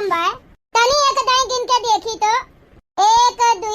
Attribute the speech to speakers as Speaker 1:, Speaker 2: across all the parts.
Speaker 1: कम बा। तनी एक दाई गिन के देखी तो 1 2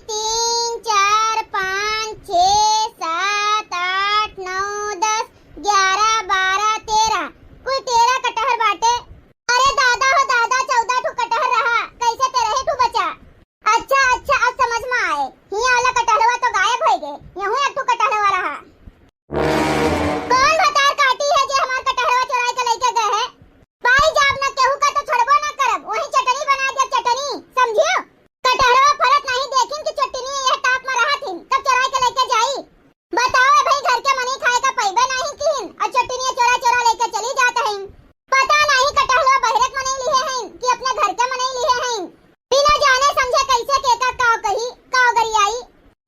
Speaker 1: 3 4 5 6 7 8 9 10 11 12 13 कुल 13 कटहर बाटे। अरे दादा हो दादा 14 ठो कटहर रहा, कैसे 13 ठो बचा। अच्छा अच्छा अब समझ में आए, हिया वाला कटहरवा तो गायब हो गए, यहू एक ठो कटहरवा रहा। कौन भतार काटी है जे हमार कटहरवा चुराई के लेके गए है। भाई जाब न केहू का तो छोड़बो ना करब, वही चटनी बना दे चटनी, समझियो। कटहरवा फरत नहीं देखिन कि चटनी यह टाप में रहा थी, कब चुराई के लेके जाई। बताओ भाई घर के मनी खाए का पैबे नहीं किन और चटनी चोरा चोरा लेके चली जात हैं। पता नहीं कटहरवा बहरत मनी लिए हैं कि अपने घर के मनी लिए हैं। बिना जाने समझे कैसे केका काव कही काव गरियाई।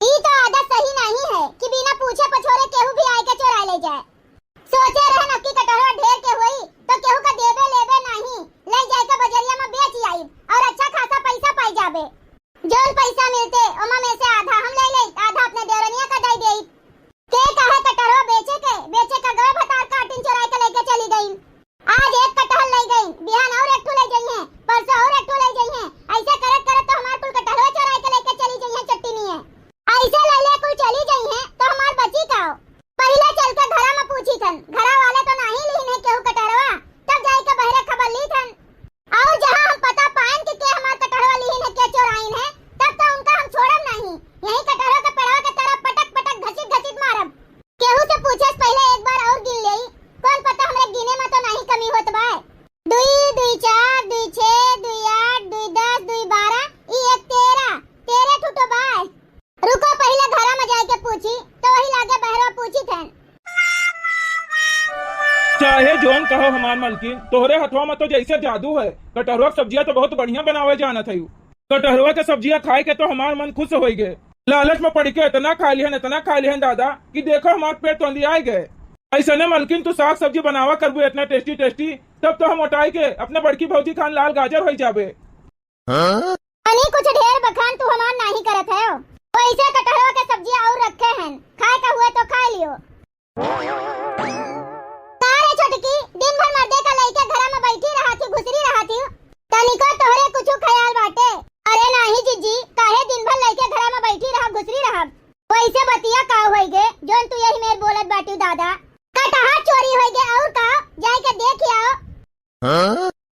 Speaker 1: ई तो आदत सही नहीं है कि बिना पूछे पछोरे केहू भी आए के चुरा ले जाए। सोचे रहे नक्की कटहरवा ढेर के होई तो केहू का देबे लेबे नहीं, ले जाए के बजरिया में बेच आई और अच्छा खासा पैसा पाई जाबे। जोन पैसा मिलते ओमा में से आधा हम ले ले, आधा अपने देवरनिया का दे देई। के कहे कटहरवा बेचे का गए भतार काटिन चुराई के लेके चली गई। आज एक कटहल ले गई, बिहान और एक ठो ले गई है, परसों और एक ठो ले गई है। ऐसे करत करत तो हमार कुल कटहरवा चुराई के लेके चली गई है चटनी है। ऐसे ले ले कुल चली गई है तो हमार बची का। पहले चल के घरा में पूछी थन, घरा वाले तो नहीं लीन है केहू कटहरवा, तब जाई के बहरे खबर ली थन। और जहां हम पता पाएन कि के हमार कटहरवा लीन है के चोराइन है, तब तो उनका हम छोड़ब नहीं, यही कटहरवा के पेड़वा के तरफ पटक पटक घसीट घसीट मारब। केहू से पूछे पहले एक बार और गिन लेई, कौन पता हमरे गिने में तो नहीं कमी होत बा। 2 2 4 2 6 2 8 2 10 2 12 ई 1 13 ठुटो बा। रुको पहले घरा में जाके पूछी तो वही लागे बहरवा पूछी थन।
Speaker 2: चाहे जोन कहो हमार मलकिन, तोहरे हथवा में तो जैसे जादू है। कटहरवा की सब्जियां तो बहुत बढ़िया बनावे जाना था। कटहरवा के सब्जियां खाए के तो हमार मन खुश हो गए। लालच में पड़ के इतना खा लिहन दादा कि देखो हमार पेट तो आ गए। ऐसा ने मलकिन तू साग सब्जी बनावा करबू इतना टेस्टी टेस्टी, तब तो हम उठाई के अपने बड़की भौजी खान लाल गाजर हो जाबे।
Speaker 1: अनी कुछ ढेर बखान तू हमार नहीं करत है। वैसे कटहरवा के सब्जियां और रखे हैं, खाए का हुए तो खा लियो। तारे छोटकी दिन भर मर्दे का लेके घरा में बैठी रहा थी, घुसरी रहा थी, तनिको तोहरे कुछ ख्याल बाटे। अरे नहीं जीजी, काहे दिन भर लेके घरा में बैठी रहा घुसरी रहा। वैसे बतिया का होई गे जोन तू यही मेर बोलत बाटी दादा। कटहर चोरी होई गे और का जाई के देख आओ।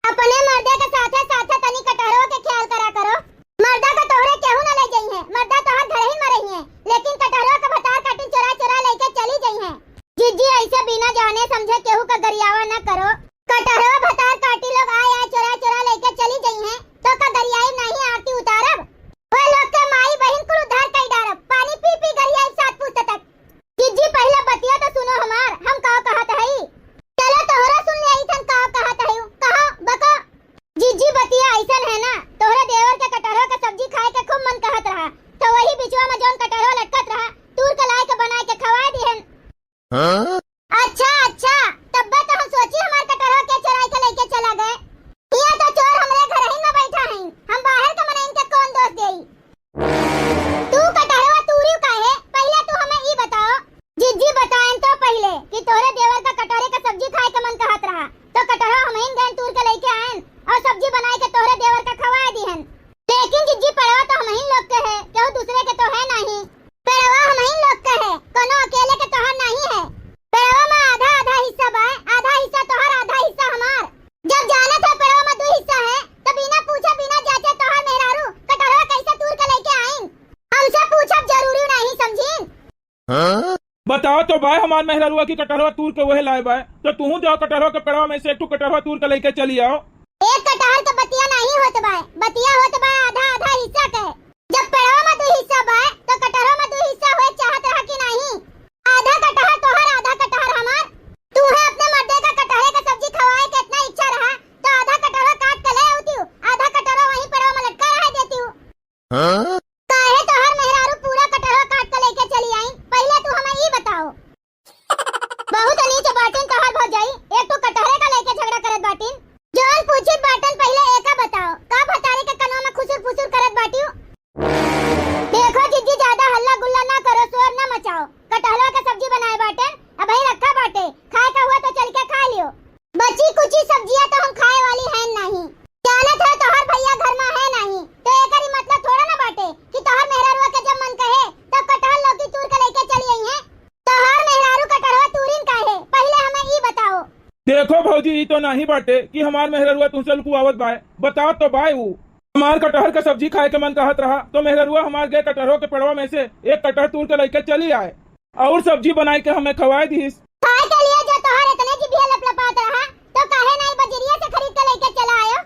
Speaker 1: अपने मर्दे के साथे साथे तनी कटहरवा के ख्याल करा करो। मर्दा का तोहरे केहू न ले गई है, मर्दा तो हर घर ही में रही है, लेकिन कटहरवा का भतार काटी चुरा चुरा लेके चली गई है। जीजी ऐसे बिना जाने समझे केहू का गरियावा न करो। कटहरवा भतार काटी लोग आए चुरा चुरा लेके चली गई है तो का गरियाई नहीं आरती उतारब। वो लोग के माई बहन कुल उधार कई डारब, पानी पी पी गरियाई 7 पूछत तक। जीजी पहले बतिया तो सुनो हमार, हम का कहत हई। चलो तोहरा सुन ले थन का कहत हई, कहो बको। जीजी बतिया ऐसन है ना, तोहरा देवर के कटहरवा के सब्जी खाए के खूब मन कहत रहा, तो वही बिचवा में जोन कटहरवा लटकत रहा तूर के लाए के बनाए के खवा दिहन। अच्छा अच्छा तब तो हम सोची हमार कटहरवा के चुराई के लेके चला गए। यहाँ तो चोर हमरे घर ही में बैठा है, हम बाहर के मने इनके कौन दोष देई। तू कटहरवा तूरी काहे, पहले तू हमें ई बताओ। जीजी बताएं तो पहले कि तोहरे देवर का कटहरे का सब्जी खाए के मन कहत रहा, तो कटहरवा हम ही गन तूर के लेके आएन और सब्जी बनाए के तोहरे देवर का खवा दिहन। लेकिन जीजी पड़वा तो हम ही लोग के है, केहू दूसरे के तो है नहीं। पड़वा हम ही लोग के है, कोनो अकेले के तोहर नहीं है। पड़वा में आधा आधा हिस्सा बा, आधा हिस्सा तोहर आधा हिस्सा हमार। जब जाना था पड़वा में 2 हिस्सा है तो बिना पूछे बिना जांचे तोहर मेहरारू कटहरवा कैसे तूर के लेके आइन, हमसे पूछब जरूरी नहीं समझीन।
Speaker 2: बताओ तो भाई हमार मेहररुआ की कटहरवा तूर के वह लाए बाय, तो तू जाओ कटहरवा के पेड़वा में से एक कटहरवा तूर के लेके चली आओ।
Speaker 1: एक कटहर के बतिया नहीं होत बा, बतिया होत बा आधा आधा हिस्सा के। जब पेड़वा में 2 हिस्सा बा तो कटहरवा में 2 हिस्सा होए चाहत रहा कि नहीं। आधा कटहर तोहर आधा कटहर हमार। तू है अपने मर्दे का कटहरे का सब्जी खवाए के इतना इच्छा रहा तो आधा कटहरवा काट के ले आती हूँ, आधा कटहरवा वहीं पेड़वा में लटका रह देती हूँ। काहे तोहर मेहरारू पूरा कटहरवा काट के लेके चली आई, पहले तू हमें ये बताओ। बहुत नीच बाटिन तोहर भौजाई, एक तो कटहरे का लेके झगड़ा करत बाटिन। जोन पूछित बाटन पहले एका बताओ, का भतारे के कनवा में खुसुर फुसुर करत बाटियो। देखो जीजी ज्यादा हल्ला गुल्ला ना करो, शोर ना मचाओ। कटहलवा का सब्जी बनाए बाटे, अब ही रखा बाटे, खाए का हुआ तो चल के खा लियो। बची कुछ सब्जियां तो हम खाए वाली हैं नहीं। जाना था
Speaker 2: भौजी ई तो नहीं बाटे कि हमार मेहररुआ तुमसे लुकुआवत बाय। बताओ तो बाय वो हमार कटहर का सब्जी खाए के मन कहत रहा तो मेहररुआ हमार गए कटहरों के पेड़वा में से एक कटहर तोड़ के लेके चली आए और सब्जी बनाई के हमें खवाई दी।
Speaker 1: खाए के लिए जो तोहर इतने जिभिया लपलपात रहा तो काहे नहीं बजरिया से खरीद के लेके चला आयो?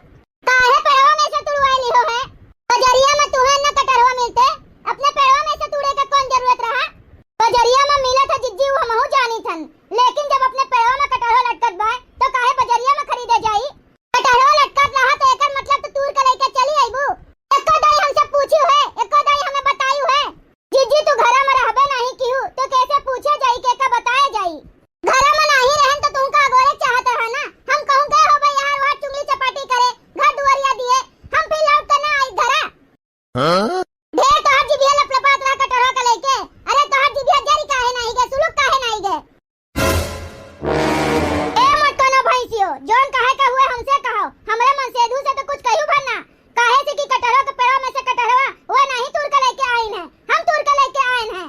Speaker 1: काहे पेड़वा में से तुड़वाई लियो है? बजरिया में तुहे न कटहरवा मिलते, अपने पेड़वा में से तुड़े का कौन जरूरत रहा? बजरिया में मिला था जिज्जी वो हमहू जानी थन, लेकिन जब अपने पेड़वा में कटहर लटकत बा तो काहे बजरिया में खरीदे जाई? कटहर लटकत रहा तो एकर मतलब तो तूर के लेके चली आईबू। एको दाई हमसे पूछी है, एको दाई हमें बताई है। जिज्जी तू घरा में रहबे नहीं किहू तो कैसे पूछे जाई के का बताए जाई? घरा में नहीं रहन तो तुमका अगोरे चाहत रहा ना। हम कहूं गए हो भाई यहाँ वहाँ चुगली चपाटी करे, घर दुआरिया दिए, हम फिर लौट कर ना आई घरा। ढेर तोहर जिभिया लपलपात रहा कटहर का लेके। अरे तोहर जिभिया जरी काहे नहीं गए, सुलुक काहे नहीं गए? ए मटनो भैंसियो, जोन काहे का हुए हमसे कहो, हमरे मन सेधु से तो कुछ कहू भरना। काहे से कि कटहरों के पेड़ों में से कटहरवा वो नहीं तोड़ के लेके आइन है, हम तोड़ के लेके आइन है।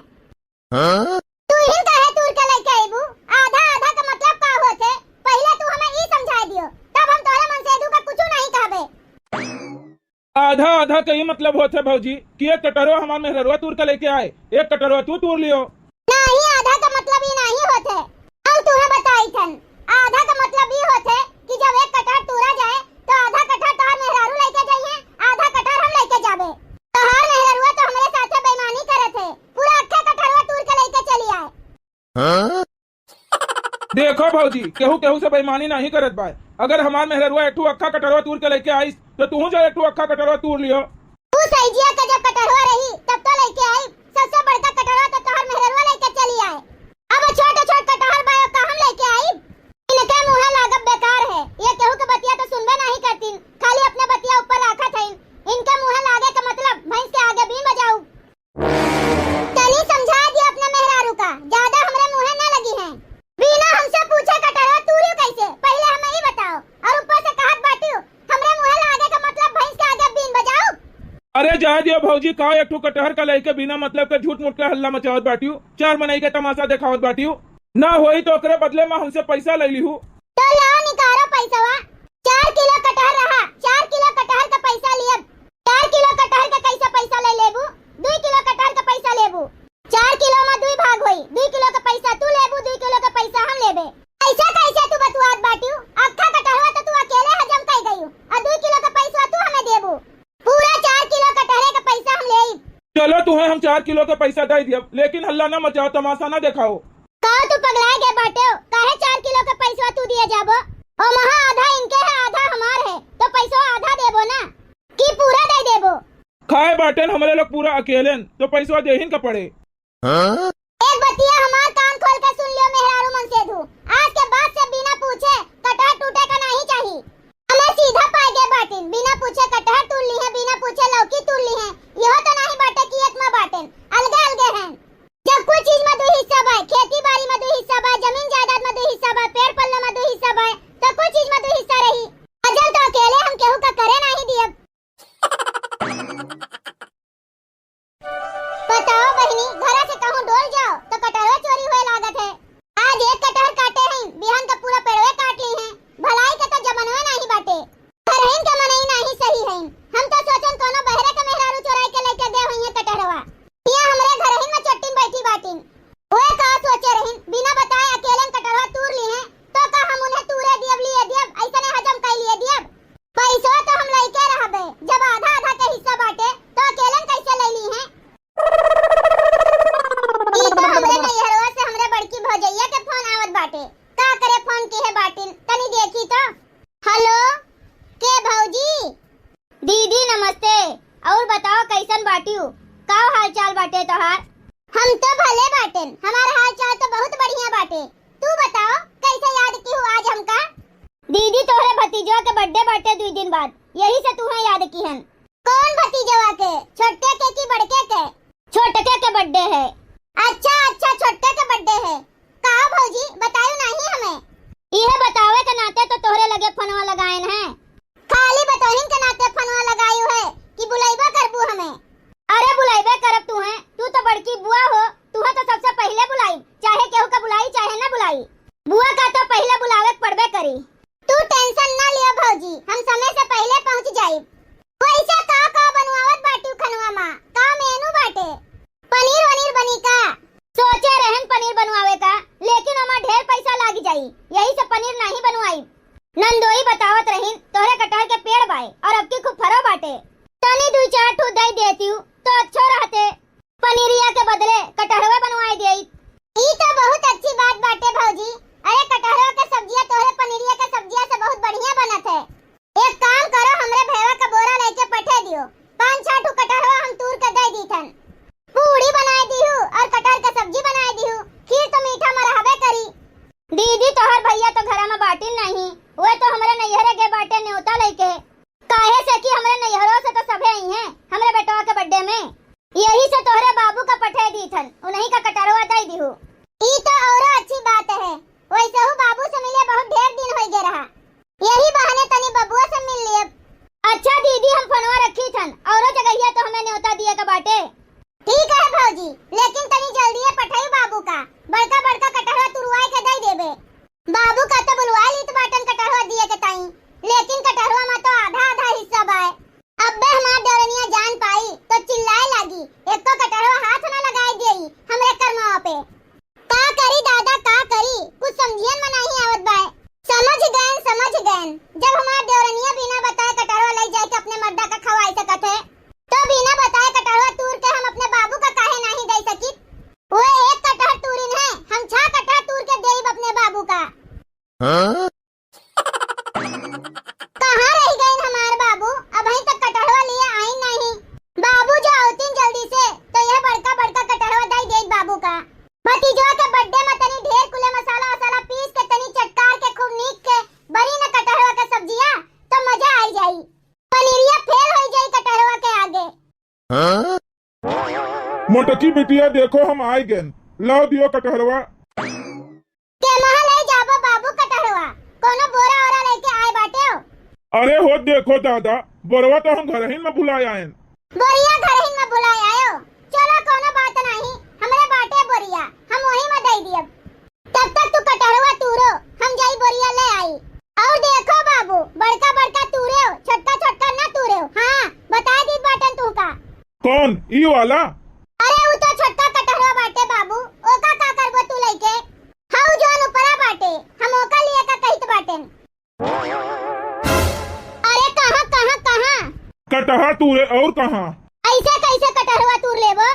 Speaker 1: तू ही काहे तोड़ के लेके आईबू? आधा आधा का मतलब का होते? पहले तू हमें ई समझा दियो, तब हम तोरे मन सेधु का कुछ नहीं कहबे।
Speaker 2: आधा आधा का ही मतलब होते भौजी कि एक कटहरो हमार मेहररुआ तोड़ के लेके आए, एक कटहरवा तू तोड़ लियो।
Speaker 1: नहीं, आधा का मतलब ये नहीं होते। हम तुम्हें बताई थन, आधा का मतलब ये होते कि जब एक कटहर तोड़ा जाए तो आधा कटहर तोहर मेहरारू लेके जाइए, आधा कटहर हम लेके जाबे। तोहर मेहरारूआ तो हमरे साथे बेईमानी करे थे, पूरा अक्खा कटहरवा तोड़ के लेके चली आए।
Speaker 2: देखो भौजी केहू केहू से बेईमानी नहीं करत बाय। अगर हमार मेहररुआ एक ठो अक्खा कटहरवा तोड़ के लेके आई तो तू जो एक ठो अक्खा कटहरवा तोड़ लियो।
Speaker 1: तू सैजिया का जब कटहरवा रही तब तो लेके आई, सबसे बड़का कटहरवा तो तोहर मेहरारूआ लेके चली आए। अब छोटे छोटे कटहर बायो का हम लेके आई? इनके मुंह लागब बेकार है, ये केहू के बतिया तो सुनबे नहीं करतीन, खाली अपने बतिया ऊपर रखा थईन। इनके मुंह लागे का मतलब भैंस के आगे बीन बजाऊ। चली समझा दिया अपने मेहरारू का, ज्यादा हमरे मुंह न लगी है। बिना हमसे पूछे कटहरवा तोड़ियो कैसे, पहले हमें ही बताओ, और ऊपर से कहत बाटियो हमरे मुंह लागे का मतलब भैंस के आगे बीन बजाऊ।
Speaker 2: अरे जा दियो भौजी का एक ठो कटहर का लेके बिना मतलब के झूठ मूठ के हल्ला मचावत बाटियो, चार मनई के तमाशा दिखावत बाटियो। ना होई तो ओकरे बदले में हमसे पैसा ले लीहू।
Speaker 1: तो लाओ निकारो पैसावा। 4 किलो कटहर रहा, 4 किलो कटहर का पैसा लियब। 4 किलो कटहर का कैसा पैसा ले लेबू? 2 किलो कटहर का पैसा लेबू। 4 किलो में 2 भाग होई, 2 किलो का पैसा तू लेबू, 2 किलो का पैसा हम लेबे। ऐसा कैसे तू बतुआत बाटियो? अक्खा कटहरवा तो तू अकेले हजम कर गईयो और 2 किलो का पैसा तू हमें देबू। पूरा 4 किलो कटहरे का पैसा हम लेब।
Speaker 2: चलो तुम्हें हम 4 किलो का पैसा दे दिया, लेकिन हल्ला न मचाओ, तमाशा न दिखाओ।
Speaker 1: का तू पगला गए बाटे? काहे 4 किलो का पैसा तू दिया जाबो? और वहाँ आधा इनके है आधा हमार है, तो पैसा आधा देबो ना कि पूरा दे देबो?
Speaker 2: खाए बाटन हमारे लोग पूरा अकेले तो पैसा देहिन का पड़े।
Speaker 1: एक बतिया हमार कान खोल के सुन लियो मेहरारू मन सेधु, आज के बाद से बिना पूछे कटहर टूटे का नहीं चाहिए। हमें सीधा पाए गए बाटिन, बिना पूछे कटहर तोड़ ली है, बिना पूछे लौकी तोड़ ली है। यह तो नहीं बाटे कि एक में बाटेन, अलगे अलगे हैं। जब कुछ चीज में 2 हिस्सा बा, खेती बाड़ी में 2 हिस्सा बा, जमीन जायदाद में 2 हिस्सा बा, पेड़ पल्ले में 2 हिस्सा बा, तो कुछ चीज में 2 हिस्सा रही। अजल तो अकेले हम केहू का करे नहीं दियब। बताओ बहनी, घरा से कहूं डोल जाओ तो कटहर चोरी होए लागत है। आज एक कटहर काटे हैं, बिहान का पूरा पेड़वे काट ली हैं। भलाई के तो जमानवे नहीं बाटे, घरहिन के मनई नहीं सही है। हम तो सोचन कोनो बहरे के मेहरारू चोराई के लेके दे हुई है कटहरवा। ये हमरे घरहिन में चट्टिन बैठी बाटिन, ओए का सोचे रहिन, बिना बताए अकेले कटहरवा तोड़ ली हैं तो का हम उन्हें तूरे दियब लिए दियब, ऐसने हजम कर लिए दियब। पैसा तो हम लेके रहबे, जब आधा आधा के हिस्सा बाटे तो अकेले कैसे ले ली हैं? ई तो हमरे नैहरवा से हमरे बड़की भौजैया के फोन आवत बाटे, का करे फोन की है बाटिन, तनी देखी तो। हेलो, के भौजी? दीदी नमस्ते, और बताओ कैसन बाटियो, का हाल चाल बाटे तोहार? हम तो भले बाटेन, हमारा हाल चाल तो बहुत बढ़िया बाटे। तू बताओ कैसे याद की हो आज हमका? दीदी तोहरे भतीजवा के बर्थडे बाटे 2 दिन बाद, यही से तुम्हें याद की हन। कौन भतीजवा के, छोटे के की बड़के के? छोटे के बर्थडे है। अच्छा अच्छा, छोटे के बर्थडे है। का भौजी बतायो नहीं हमें? यह बतावे के नाते तो तोहरे लगे फोनवा लगाएन है। खाली बताहिन के नाते फोनवा लगायो है कि बुलाइबा करबू हमें? अरे बुलाइबे करब तू है, तू तो बड़की बुआ हो, तू तो सबसे पहले बुलाई, चाहे केहू का बुलाई चाहे न बुलाई। बुआ का तो पहले बुलावे पड़बे करी। टेंशन ना लियो भौजी, हम समय से पहले पहुंच जाइब। वैसे का बनवावत बाटू खनवा मां, का मेनू बाटे? पनीर वनीर बनी का? सोचे रहन पनीर बनवावे का, लेकिन ओमा ढेर पैसा लागी जाई, यही से पनीर नहीं बनवाई। नंदोई बतावत रहीन तोहरे कटहर के पेड़ बाए और अब की खूब फरो बाटे, तनी 2-4 ठू दई देती तो अच्छो रहते। पनीरिया के बदले कटहरवा बनवाई देई। ई तो बहुत अच्छी बात बाटे भौजी। अरे कटहरवा के सब्जियां तोहरे पनीरिया के सब्जियां से बहुत बढ़िया बनत है। एक काम करो, हमरे भेवा का बोरा लेके पठे दियो, 5-6 ठू कटहरवा हम तूर के दई दीथन। पूड़ी बनाए दीहू और कटहर के सब्जी बनाए दीहू, खीर तो मीठा मरहबे करी। दीदी तोहर भैया तो घरा में बाटिन नहीं, वे तो हमरे नैहरे के बाटे न्योता लेके, काहे से कि हमरे नैहरों से तो सभे आई हैं हमरे बेटवा के बर्थडे में, यही से तोहरे बाबू का पठे दीथन, उन्हीं का कटहरवा दई दीहू। ई तो और अच्छी बात है। वैसे हूँ बाबू से मिले बहुत ढेर दिन हो गए रहा, यही बहाने तनी बबुआ से मिल लिए। अच्छा दीदी हम फोनवा रखी थन, औरो जगहिया तो हमें न्योता दिए का बाटे। ठीक है भौजी, लेकिन तनी जल्दी पठाई बाबू का, बड़का बड़का कटहरवा तुरवाए के दई देबे। बाबू का तो बुलवा लीत बाटन कटहरवा दिए के ताई, लेकिन कटहरवा में तो आधा हिस्सा बाए। अब्बे हमार देवरनिया जान पाई तो चिल्लाए लागी, एक तो कटहरवा हाथ ना लगाए देई हमरे करमावा पे। का करी दादा का करी, कुछ समझियन में नहीं आवत बाए। समझ गए, जब हमार देवरनिया बिना बताए कटहरवा ले जाए के अपने मर्दा का खवाई सकत है, तो बिना बताए कटहरवा तूर के हम अपने बाबू का काहे नहीं दे सकी? वो एक कटहर तूरिन है, हम 6 कटहर तूर के देब अपने बाबू का। कहाँ रह गए हमार बाबू? अभी तक कटहरवा लिए आई नहीं। बाबू जो आवतिन जल्दी से तो यह बड़का बड़का कटहरवा दई दे बाबू का। भतीजवा के बर्थडे में तनी ढेर कुले मसाला वसाला पीस के तनी चटकार के खूब नीक के बरी न कटहरवा के सब्जियां तो मजा आई जाई। पनीरिया फेल हो जाई कटहरवा के आगे।
Speaker 2: मोटकी बिटिया देखो हम आए गए, लाओ दियो कटहरवा।
Speaker 1: के महा ले जाबो बाबू कटहरवा, कोनो बोरा ओरा लेके आए बाटे हो?
Speaker 2: अरे हो देखो दादा, बोरवा तो हम घर ही में बुलाए आए।
Speaker 1: बोरिया घर ही में बुलाए आयो, चलो कोनो बात नहीं, हमरे बाटे बोरिया, हम वही में दई दियब। तब तक तू कटहरवा तूरो, हम जाई बोरिया ले आई। और देखो बाबू, बड़का बड़का तूरे हो, छोटका छोटका ना तूरे हो। हाँ बता दी बाटन तू का।
Speaker 2: कौन ई वाला?
Speaker 1: अरे वो तो छोटका कटहरवा बाटे बाबू, ओका का करबो तू लेके? हाउ जोन ऊपरा बाटे, हम ओका लिए का कहित बाटेन। अरे कहां
Speaker 2: कटहर तूरे और कहां?
Speaker 1: ऐसे कैसे कटहरवा तूर लेबो?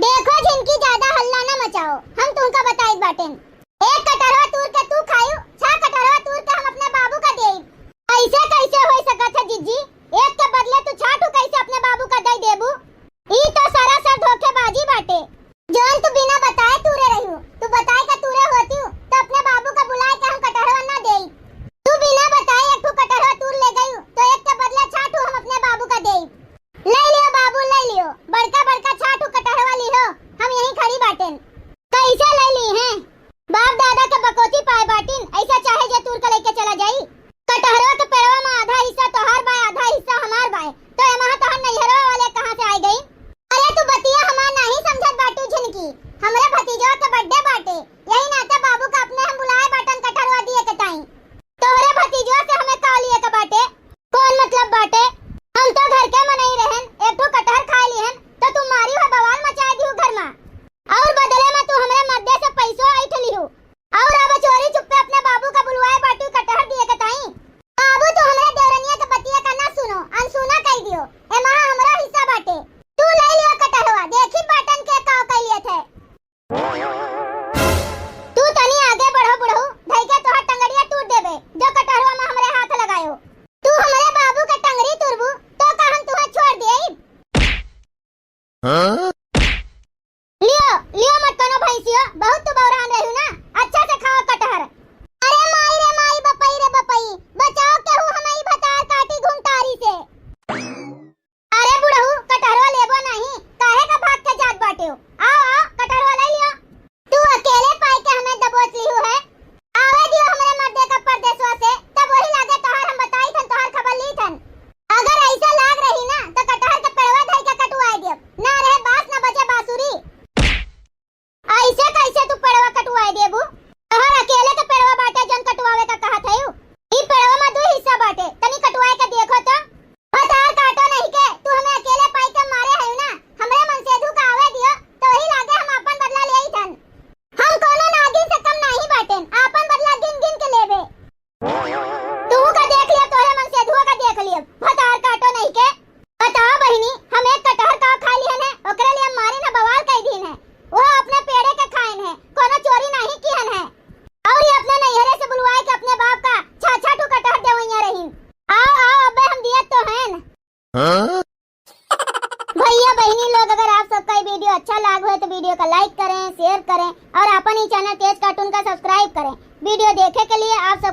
Speaker 1: देखो जिनकी ज्यादा हल्ला ना मचाओ, हम तुमका बताई बाटेन। एक कटहरवा तूर के तू खायू, 6 कटहरवा तूर के हम अपने बाबू का देब। ऐसे कैसे हो सकत है जीजी? एक के बदले तू 6 ठू कैसे अपने बाबू का दई देबू? ई तो सरासर धोखेबाजी बाटे। जोन तू बिना बताए तूरे रहियो, तू बताए का तूरे होती तो अपने बाबू का बुलाए के हम कटहरवा ना देई। तू बिना बताए एक ठू कटहरवा तूर ले गई तो एक के बदले 6 ठू हम अपने बाबू का देई। ले लियो बाबू ले लियो, बड़का बड़का 6 ठू कटहरवा लियो, हम यहीं खड़ी बाटेन। कैसे ले ली हैं? बाप दादा के बको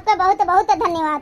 Speaker 1: आपका बहुत बहुत धन्यवाद।